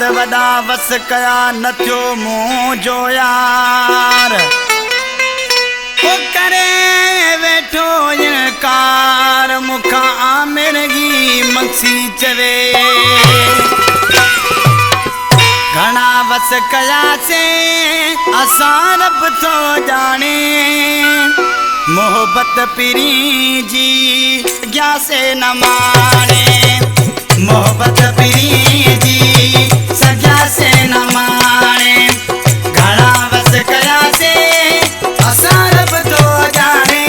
त वॾा वस कया न थियो मूं जो यार ओ करे वेठो इनकार मुखां आमिरगी मंसी चवे घणा वस कयासीं असां रब थो ॼाणे मोहबत पिरी जी सॻियासे न माणे मोहबत पिरी जी सॻियासे न माणे घणा वस कयासीं असां रब थो ॼाणे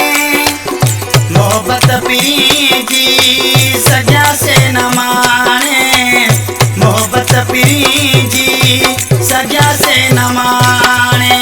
मोहबत पिरी जी सॻियासे न माणे मोहबत पिरी जी सॻियासे न माणे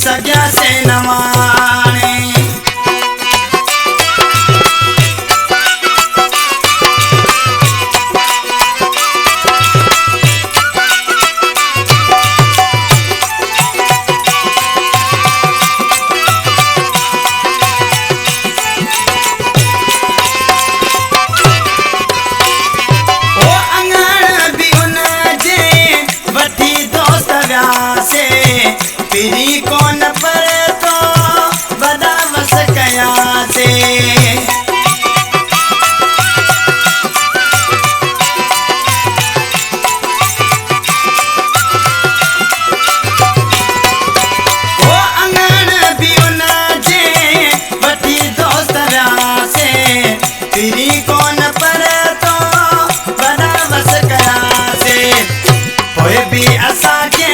सॻियासे न माणे ओ अंगण बि उन जे वठी दोस्त वियासे पिरी कोन पर तो वॾा वस कयासे ओ अंगण बि उन जे वठी दोस्त वियासे पिरी कोन पर तो वॾा वस कयासे पोइ बि असांखे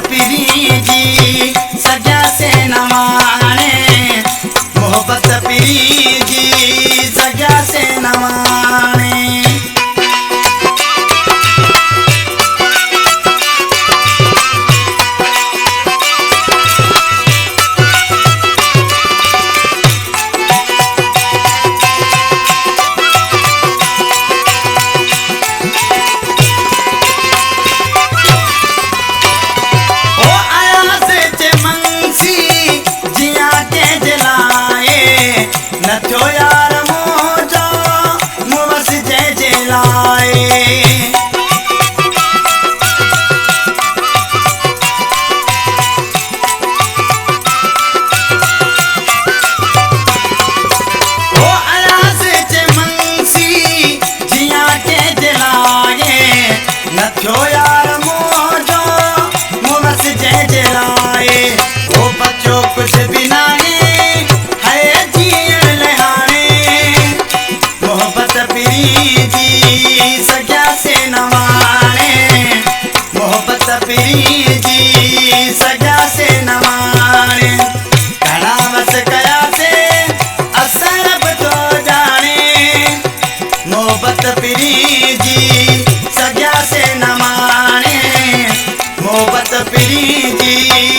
पिरी जी सॻियासे न माणे मोहबत पिरी जी सॻियासे न माणे न थियो यार मुंहिंजो मूं बस जंहिंजे लाइ ओ अयास जे मंसी जिया कंहिंजे लाइ न थियो यार मुंहिंजो मूं बस जंहिंजे लाइ ओ बचो कुझु बि नाहे सॻियासे न माणे मोहबत पिरी जी सॻियासे न माणे घणा वस कयासीं असां रब थो ॼाणे मोहबत पिरी जी सॻियासे न माणे मोहबत पिरी जी